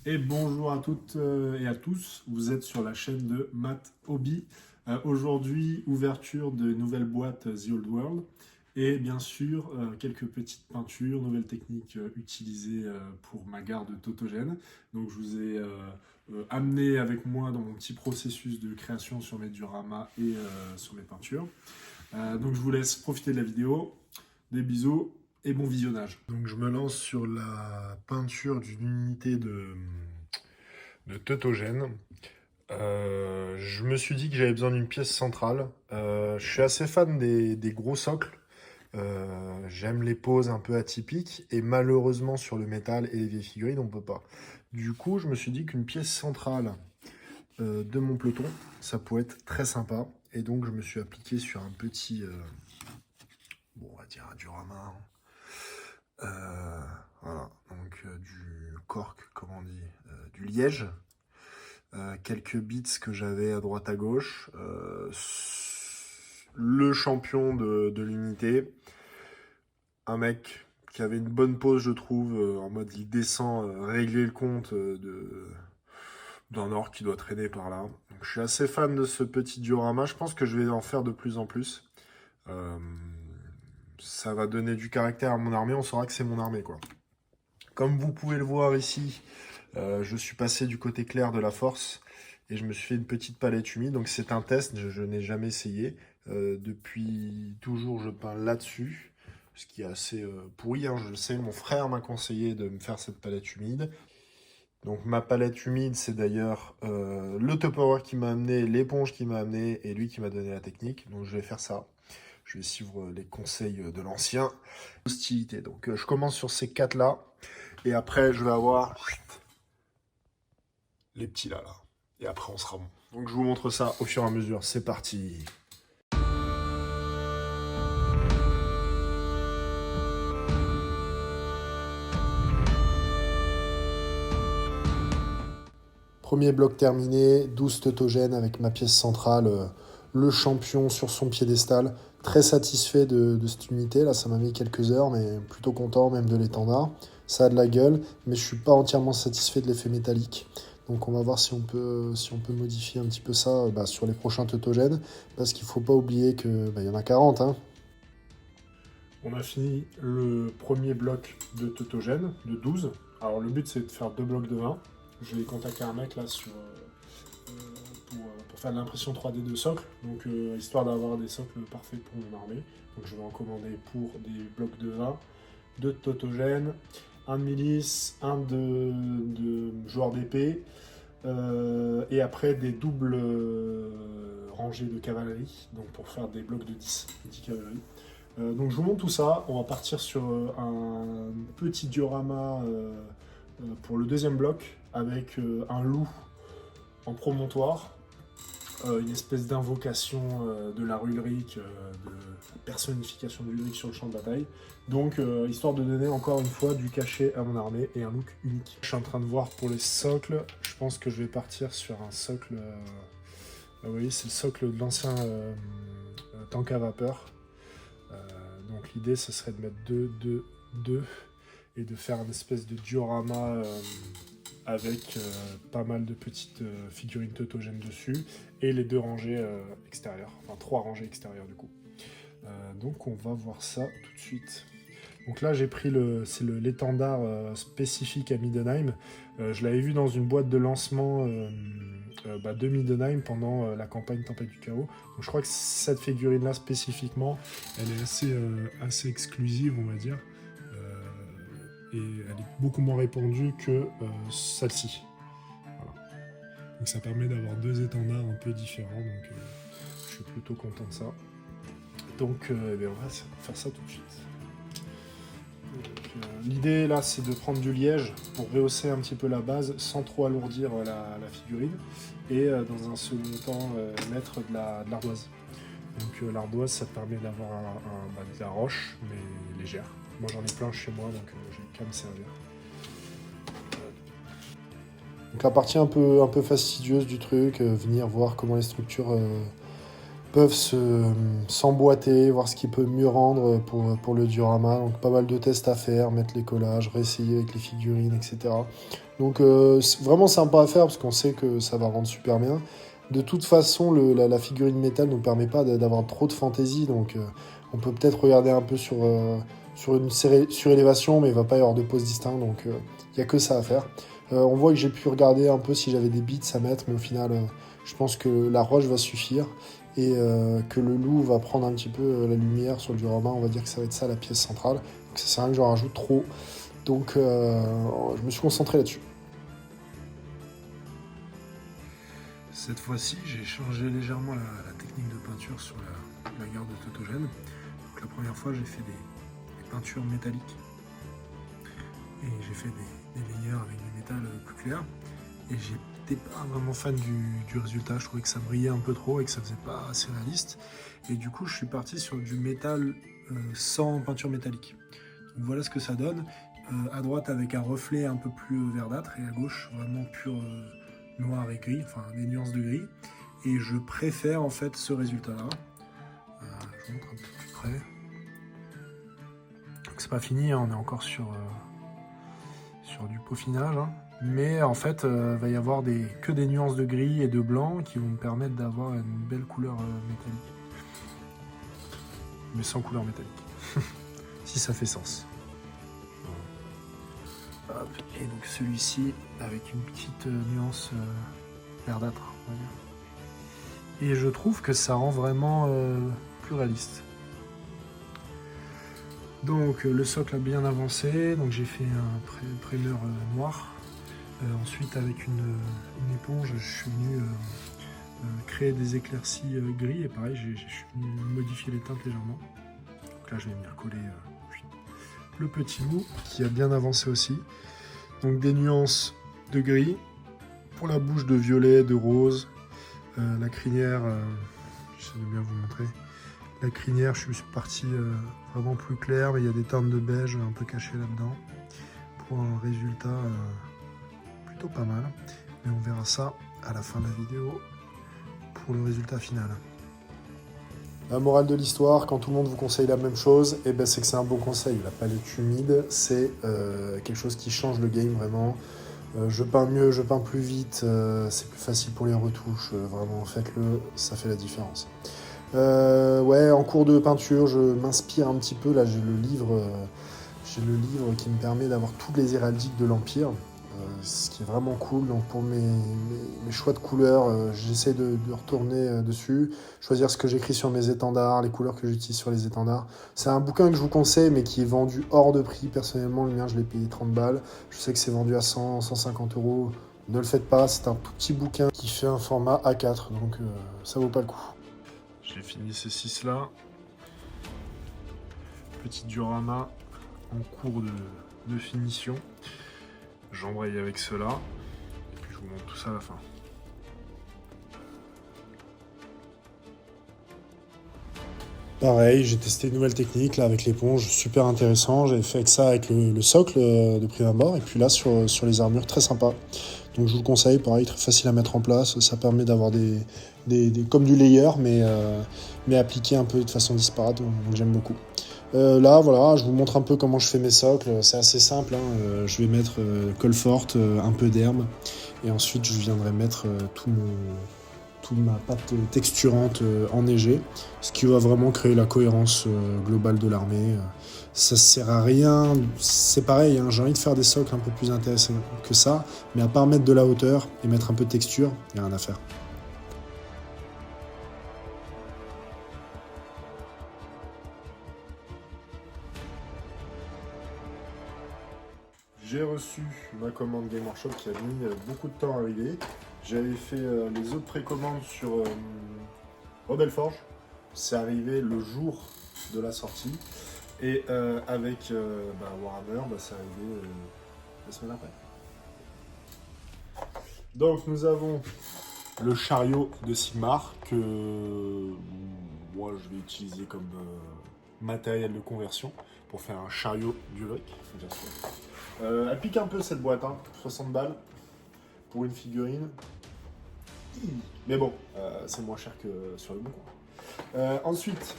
Et bonjour à toutes et à tous, vous êtes sur la chaîne de Matt Hobby. Aujourd'hui, ouverture de nouvelles boîtes The Old World et bien sûr quelques petites peintures, nouvelles techniques utilisées pour ma garde tautogène. Donc je vous ai amené avec moi dans mon petit processus de création sur mes dioramas et sur mes peintures. Donc je vous laisse profiter de la vidéo, des bisous et bon visionnage. Donc je me lance sur la peinture d'une unité de tautogène. Je me suis dit que j'avais besoin d'une pièce centrale. Je suis assez fan des gros socles. J'aime les poses un peu atypiques. Et malheureusement, sur le métal et les vieilles figurines, on peut pas. Du coup, je me suis dit qu'une pièce centrale de mon peloton, ça pourrait être très sympa. Et donc, je me suis appliqué sur un petit, bon, on va dire un diorama. Voilà, donc du cork, comment on dit, du liège. Quelques bits que j'avais à droite à gauche. Le champion de l'unité. Un mec qui avait une bonne pose, je trouve, en mode il descend, régler le compte d'un orc qui doit traîner par là. Donc, je suis assez fan de ce petit diorama. Je pense que je vais en faire de plus en plus. Euh, Ça va donner du caractère à mon armée. On saura que c'est mon armée, quoi. Comme vous pouvez le voir ici, je suis passé du côté clair de la force et je me suis fait une petite palette humide. Donc c'est un test, je n'ai jamais essayé. Depuis toujours, je peins là-dessus, ce qui est assez pourri, hein, je le sais. Mon frère m'a conseillé de me faire cette palette humide. Donc ma palette humide, c'est d'ailleurs le Tupperware qui m'a amené, l'éponge qui m'a amené et lui qui m'a donné la technique. Donc je vais faire ça. Je vais suivre les conseils de l'ancien. Hostilité. Donc je commence sur ces quatre-là. Et après, je vais avoir les petits là. Et après, on sera bon. Donc, je vous montre ça au fur et à mesure. C'est parti. Premier bloc terminé, 12 tautogènes avec ma pièce centrale, le champion sur son piédestal. Très satisfait de cette unité, là ça m'a mis quelques heures, mais plutôt content même de l'étendard. Ça a de la gueule, mais je suis pas entièrement satisfait de l'effet métallique. Donc on va voir si on peut modifier un petit peu ça sur les prochains tautogènes, parce qu'il faut pas oublier que y en a 40. Hein. On a fini le premier bloc de tautogène, de 12. Alors le but c'est de faire deux blocs de 20. Je vais contacter un mec là pour faire de l'impression 3D de socle, donc histoire d'avoir des socles parfaits pour mon armée. Donc je vais en commander pour des blocs de 20, deux de tautogène, un de milice, un de joueur d'épée, et après des doubles rangées de cavalerie, donc pour faire des blocs de 10 cavalerie. Donc je vous montre tout ça, on va partir sur un petit diorama pour le deuxième bloc avec un loup en promontoire, une espèce d'invocation de la rue Ulrich, de la personnification de Ulrich sur le champ de bataille. Donc histoire de donner encore une fois du cachet à mon armée et un look unique. Je suis en train de voir pour les socles, je pense que je vais partir sur un socle, vous voyez c'est le socle de l'ancien tank à vapeur. Donc l'idée ce serait de mettre 2 et de faire une espèce de diorama avec pas mal de petites figurines tautogènes dessus et les 2 rangées extérieures, enfin 3 rangées extérieures du coup. Donc on va voir ça tout de suite. Donc là j'ai pris l'étendard spécifique à Middenheim. Je l'avais vu dans une boîte de lancement de Middenheim pendant la campagne Tempête du Chaos. Donc je crois que cette figurine là spécifiquement, elle est assez exclusive on va dire. Et elle est beaucoup moins répandue que celle-ci. Voilà. Donc ça permet d'avoir 2 étendards un peu différents, donc je suis plutôt content de ça. Donc on va faire ça tout de suite. L'idée là c'est de prendre du liège pour rehausser un petit peu la base sans trop alourdir la figurine et dans un second temps mettre de l'ardoise. Donc l'ardoise ça te permet d'avoir de la roche mais légère. Moi j'en ai plein chez moi donc j'ai qu'à me servir. Donc la partie un peu fastidieuse du truc, venir voir comment les structures peuvent s'emboîter, voir ce qui peut mieux rendre pour le diorama. Donc pas mal de tests à faire, mettre les collages, réessayer avec les figurines, etc. Donc c'est vraiment sympa à faire parce qu'on sait que ça va rendre super bien. De toute façon, la figurine métal ne nous permet pas d'avoir trop de fantaisie, donc on peut peut-être regarder un peu sur une surélévation, mais il ne va pas y avoir de pose distincte, donc il n'y a que ça à faire. On voit que j'ai pu regarder un peu si j'avais des bits à mettre, mais au final, je pense que la roche va suffire et que le loup va prendre un petit peu la lumière sur le diorama. On va dire que ça va être ça la pièce centrale. Donc ça sert à rien que j'en rajoute trop. Donc je me suis concentré là-dessus. Cette fois-ci, j'ai changé légèrement la technique de peinture sur la garde de Totogène. Donc, la première fois, j'ai fait des peintures métalliques. Et j'ai fait des layers avec du métal plus clair. Et j'étais pas vraiment fan du résultat. Je trouvais que ça brillait un peu trop et que ça faisait pas assez réaliste. Et du coup, je suis parti sur du métal sans peinture métallique. Donc voilà ce que ça donne. À droite avec un reflet un peu plus verdâtre et à gauche vraiment pur noir et gris, enfin des nuances de gris. Et je préfère en fait ce résultat-là. Je vous montre un peu plus près. Donc c'est pas fini, hein, on est encore sur du peaufinage. Hein. Mais en fait, va y avoir que des nuances de gris et de blanc qui vont me permettre d'avoir une belle couleur métallique. Mais sans couleur métallique. Si ça fait sens. Hop. Et donc celui-ci avec une petite nuance verdâtre, on va dire. Et je trouve que ça rend vraiment plus réaliste. Donc le socle a bien avancé, donc j'ai fait un primer noir. Ensuite avec une éponge, je suis venu créer des éclaircies gris et pareil, je suis venu modifier les teintes légèrement. Donc là je vais venir coller le petit bout qui a bien avancé aussi. Donc des nuances de gris, pour la bouche de violet, de rose, la crinière, j'essaie de bien vous montrer. La crinière, je suis parti vraiment plus clair, mais il y a des teintes de beige un peu cachées là-dedans, pour un résultat plutôt pas mal. Mais on verra ça à la fin de la vidéo pour le résultat final. La morale de l'histoire, quand tout le monde vous conseille la même chose, eh ben c'est que c'est un bon conseil. La palette humide, c'est quelque chose qui change le game vraiment. Je peins mieux, je peins plus vite, c'est plus facile pour les retouches, vraiment faites-le, ça fait la différence. Ouais, en cours de peinture, je m'inspire un petit peu, là j'ai le livre qui me permet d'avoir toutes les héraldiques de l'Empire. Ce qui est vraiment cool. Donc pour mes choix de couleurs, j'essaie de retourner dessus, choisir ce que j'écris sur mes étendards, les couleurs que j'utilise sur les étendards. C'est un bouquin que je vous conseille, mais qui est vendu hors de prix. Personnellement, le mien, je l'ai payé 30 balles. Je sais que c'est vendu à 100, 150 euros. Ne le faites pas, c'est un tout petit bouquin qui fait un format A4, donc ça vaut pas le coup. J'ai fini ces 6-là. Petit diorama en cours de finition. J'embraye avec cela, et puis je vous montre tout ça à la fin. Pareil, j'ai testé une nouvelle technique là avec l'éponge, super intéressant. J'avais fait avec ça avec le socle de prime abord, et puis là sur les armures, très sympa. Donc je vous le conseille, pareil, très facile à mettre en place. Ça permet d'avoir comme du layer, mais appliqué un peu de façon disparate, donc j'aime beaucoup. Là, voilà, je vous montre un peu comment je fais mes socles. C'est assez simple, hein. Je vais mettre colle forte, un peu d'herbe, et ensuite je viendrai mettre toute ma pâte texturante enneigée, ce qui va vraiment créer la cohérence globale de l'armée. Ça sert à rien, c'est pareil, hein, j'ai envie de faire des socles un peu plus intéressants que ça, mais à part mettre de la hauteur et mettre un peu de texture, il n'y a rien à faire. J'ai reçu ma commande Game Workshop qui a mis beaucoup de temps à arriver. J'avais fait les autres précommandes sur Rebel Forge. C'est arrivé le jour de la sortie. Et avec Warhammer, c'est arrivé la semaine après. Donc nous avons le chariot de Sigmar que moi je vais utiliser comme matériel de conversion pour faire un chariot biologique. Elle pique un peu cette boîte, hein, 60 balles pour une figurine. Mais bon, c'est moins cher que sur le bon coin. Ensuite,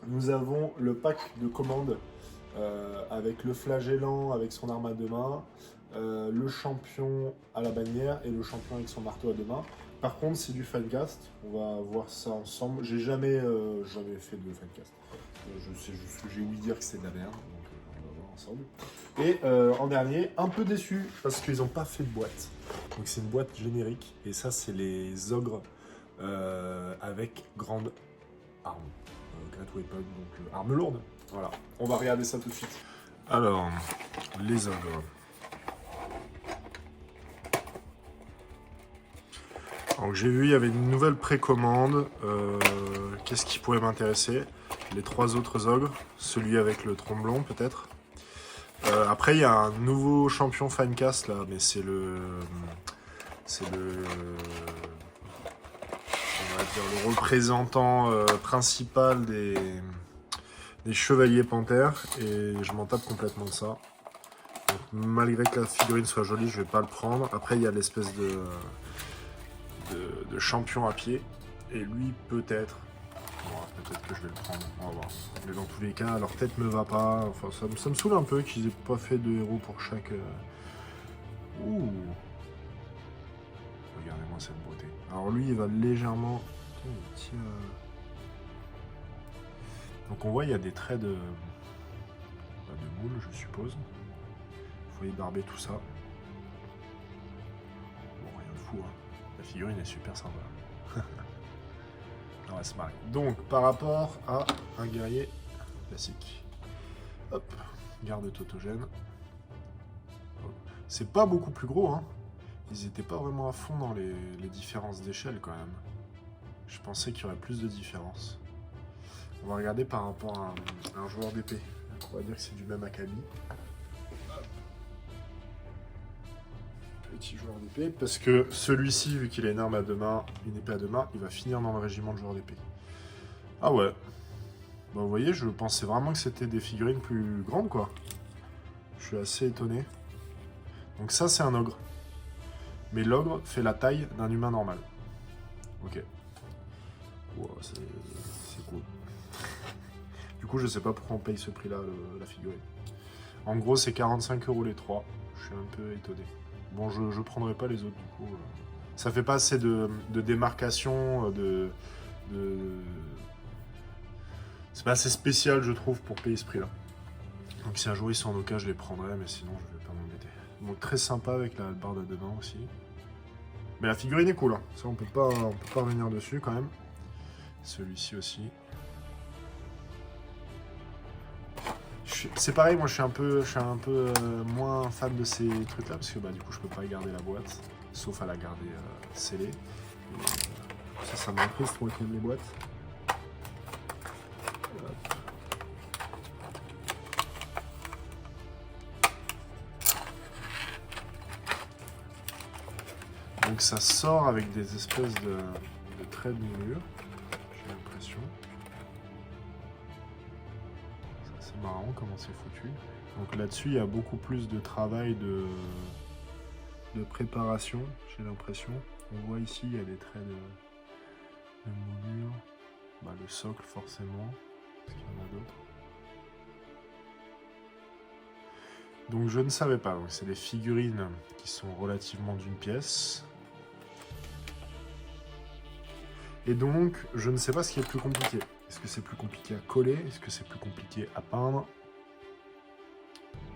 nous avons le pack de commandes avec le flagellant avec son arme à deux mains, le champion à la bannière et le champion avec son marteau à deux mains. Par contre, c'est du fancast. On va voir ça ensemble. J'ai jamais fait de fancast. Je sais juste que j'ai ouï dire que c'est de la merde. Donc on va voir ensemble. Et en dernier, un peu déçu parce qu'ils n'ont pas fait de boîte. Donc c'est une boîte générique. Et ça, c'est les ogres avec grande arme. Great weapon, donc arme lourde. Voilà. On va regarder ça tout de suite. Alors, les ogres. Donc j'ai vu, il y avait une nouvelle précommande. Qu'est-ce qui pourrait m'intéresser? Les 3 autres ogres, celui avec le tromblon peut-être. Après il y a un nouveau champion Finecast là, mais c'est le, on va dire le représentant principal des chevaliers panthères et je m'en tape complètement de ça. Donc, malgré que la figurine soit jolie, je vais pas le prendre. Après il y a l'espèce de champion à pied et lui peut-être que je vais le prendre, on va voir. Mais dans tous les cas leur tête me va pas, enfin ça me saoule un peu qu'ils aient pas fait de héros pour chaque Ouh, regardez-moi cette beauté. Alors lui il va légèrement donc on voit il y a des traits de moule je suppose, faut y barber tout ça. Bon rien de fou hein. La figurine est super sympa. On va se marrer. Donc, par rapport à un guerrier classique. Hop, garde tautogène. C'est pas beaucoup plus gros, hein. Ils étaient pas vraiment à fond dans les différences d'échelle quand même. Je pensais qu'il y aurait plus de différences. On va regarder par rapport à un joueur d'épée. On va dire que c'est du même acabit. Petit joueur d'épée, parce que celui-ci, vu qu'il a une arme à deux mains, une épée à deux mains, il va finir dans le régiment de joueur d'épée. Ah ouais. Bah vous voyez, je pensais vraiment que c'était des figurines plus grandes, quoi. Je suis assez étonné. Donc ça, c'est un ogre. Mais l'ogre fait la taille d'un humain normal. Ok. Wow, c'est cool. Du coup, je sais pas pourquoi on paye ce prix-là, la figurine. En gros, c'est 45 € les 3. Je suis un peu étonné. Bon, je prendrai pas les autres du coup. Ça fait pas assez de démarcation, c'est pas assez spécial je trouve pour payer ce prix là. Donc si un jour ils sont en occasion je les prendrai, mais sinon je vais pas m'embêter. Donc très sympa avec la barre à deux mains aussi. Mais la figurine est cool, hein. Ça on peut pas revenir dessus quand même. Celui-ci aussi. C'est pareil, moi je suis un peu moins fan de ces trucs là parce que bah, du coup je peux pas garder la boîte, sauf à la garder scellée. Ça m'inquiète moi qui aime les boîtes. Donc ça sort avec des espèces de traits de moulure, j'ai l'impression. C'est marrant comment c'est foutu. Donc là-dessus, il y a beaucoup plus de travail de préparation, j'ai l'impression. On voit ici, il y a des traits de moulure. Bah, le socle, forcément. Est-ce qu'il y en a d'autres? Donc je ne savais pas. C'est des figurines qui sont relativement d'une pièce. Et donc, je ne sais pas ce qui est le plus compliqué. Est-ce que c'est plus compliqué à coller? Est-ce que c'est plus compliqué à peindre?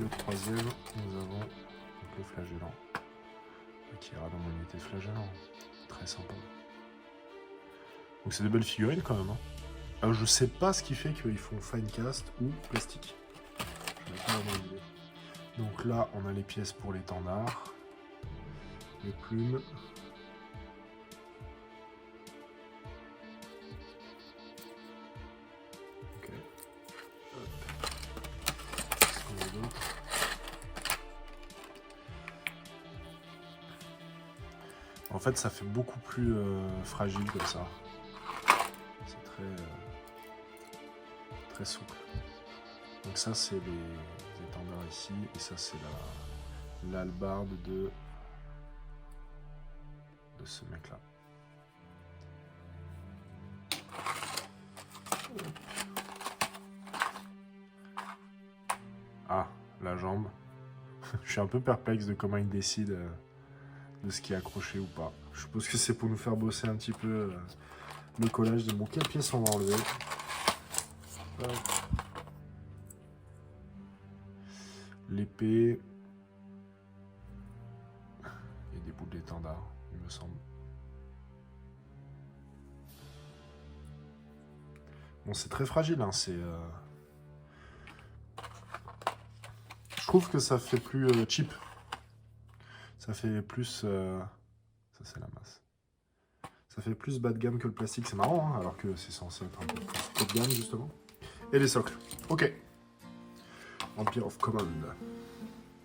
Le troisième, nous avons donc le flagellant. Qui ira dans mon unité de flagellant. Très sympa. Donc c'est de belles figurines quand même. Hein. Alors je sais pas ce qui fait qu'ils font Finecast ou plastique. Je n'ai pas vraiment idée. Donc là, on a les pièces pour l'étendard. Les plumes. En fait, ça fait beaucoup plus fragile comme ça. C'est très souple. Donc ça, c'est les étendards ici. Et ça, c'est l'hallebarde de ce mec-là. jambe. Je suis un peu perplexe de comment il décide de ce qui est accroché ou pas. Je suppose que c'est pour nous faire bosser un petit peu le collage de bon. Quelle pièce on va enlever? L'épée. Et des bouts d'étendard, il me semble. Bon, c'est très fragile, hein, c'est... Je trouve que ça fait plus cheap. Ça fait plus... Ça, c'est la masse. Ça fait plus bas de gamme que le plastique, c'est marrant, hein, alors que c'est censé être un peu plus haut de gamme, justement. Et les socles. Ok. Empire of Command.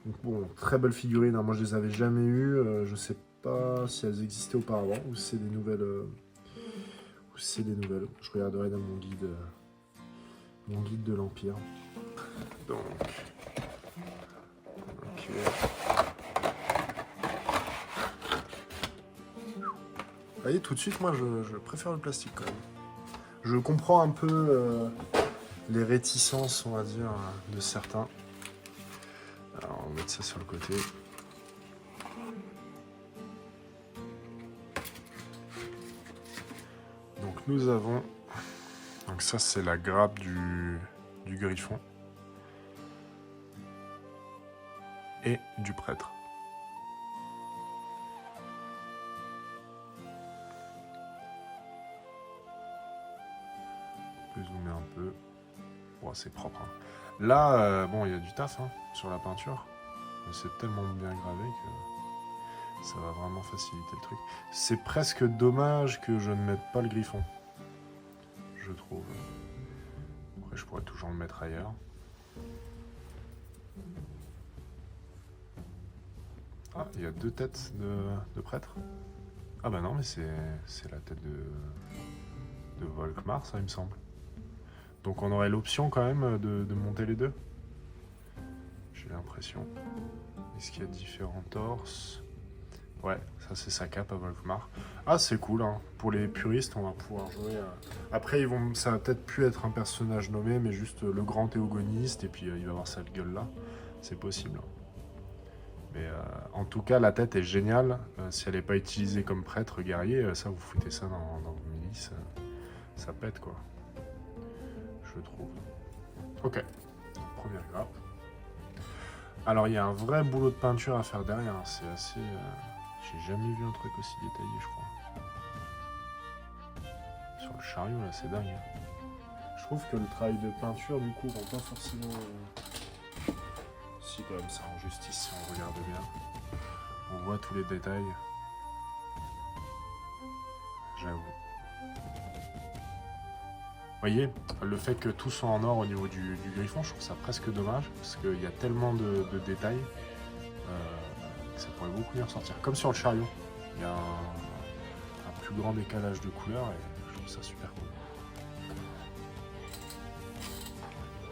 Donc bon, très belle figurine, hein. Moi je les avais jamais eues, je sais pas si elles existaient auparavant, ou si c'est des nouvelles... Je regarderai dans mon guide de l'Empire. Donc... Ok... Vous voyez, tout de suite, moi, je préfère le plastique, quand même. Je comprends un peu les réticences, on va dire, de certains. Alors, on va mettre ça sur le côté. Donc, nous avons... Donc, ça, c'est la grappe du griffon. Et du prêtre. Zoomer un peu. Oh, c'est propre. Hein. Là, bon, il y a du taf hein, sur la peinture. Mais c'est tellement bien gravé que ça va vraiment faciliter le truc. C'est presque dommage que je ne mette pas le griffon. Je trouve. Après, je pourrais toujours le mettre ailleurs. Ah, il y a 2 têtes de prêtres. Ah bah non, mais c'est la tête de Volkmar, ça, il me semble. Donc on aurait l'option quand même de monter les deux. J'ai l'impression. Est-ce qu'il y a différents torses? Ouais, ça c'est sa cape à Volkmar. Ah c'est cool, hein. Pour les puristes on va pouvoir jouer... Après ça va peut-être plus être un personnage nommé, mais juste le grand théogoniste, et puis il va avoir cette gueule là. C'est possible. Mais en tout cas la tête est géniale. Si elle n'est pas utilisée comme prêtre guerrier, ça vous foutez ça dans vos milices. Ça pète quoi. Je trouve. Ok, première grappe. Alors il y a un vrai boulot de peinture à faire derrière, c'est assez... J'ai jamais vu un truc aussi détaillé je crois. Sur le chariot là, c'est dingue. Je trouve que le travail de peinture du coup rend pas forcément... Si quand même ça rend justice si on regarde bien. On voit tous les détails. J'avoue. Vous voyez, le fait que tout soit en or au niveau du griffon, je trouve ça presque dommage, parce qu'il y a tellement de détails que ça pourrait beaucoup mieux ressortir. Comme sur le chariot, il y a un plus grand décalage de couleurs et je trouve ça super cool.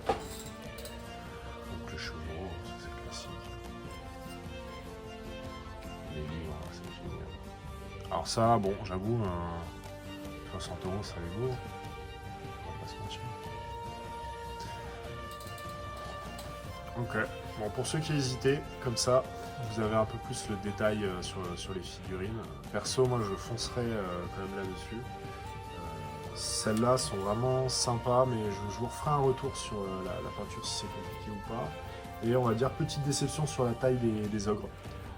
Donc le chevreau, ça c'est classique. Les livres, c'est génial. Alors ça, bon, j'avoue, 60 €, ça les vaut. Ok, bon pour ceux qui hésitaient, comme ça, vous avez un peu plus le détail sur les figurines. Perso, moi je foncerai quand même là-dessus. Celles-là sont vraiment sympas, mais je vous referai un retour sur la peinture si c'est compliqué ou pas. Et on va dire petite déception sur la taille des ogres,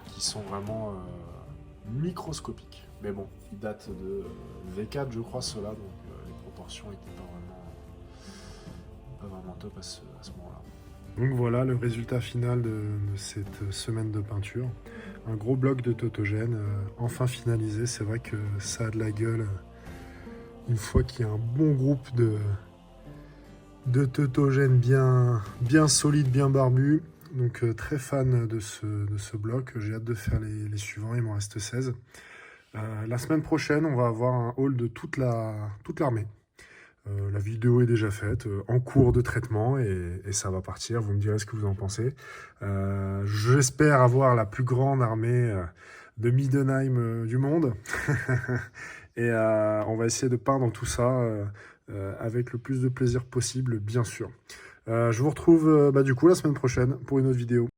qui sont vraiment microscopiques. Mais bon, ils datent de V4 je crois ceux-là, donc les proportions étaient pas vraiment top à ce moment-là. Donc voilà le résultat final de cette semaine de peinture. Un gros bloc de tautogène, enfin finalisé. C'est vrai que ça a de la gueule une fois qu'il y a un bon groupe de tautogène bien solide, bien barbu. Donc très fan de ce bloc. J'ai hâte de faire les suivants, il m'en reste 16. La semaine prochaine, on va avoir un haul de toute l'armée. La vidéo est déjà faite, en cours de traitement et ça va partir, vous me direz ce que vous en pensez. J'espère avoir la plus grande armée de Middenheim du monde. Et on va essayer de peindre tout ça avec le plus de plaisir possible, bien sûr. Je vous retrouve du coup la semaine prochaine pour une autre vidéo.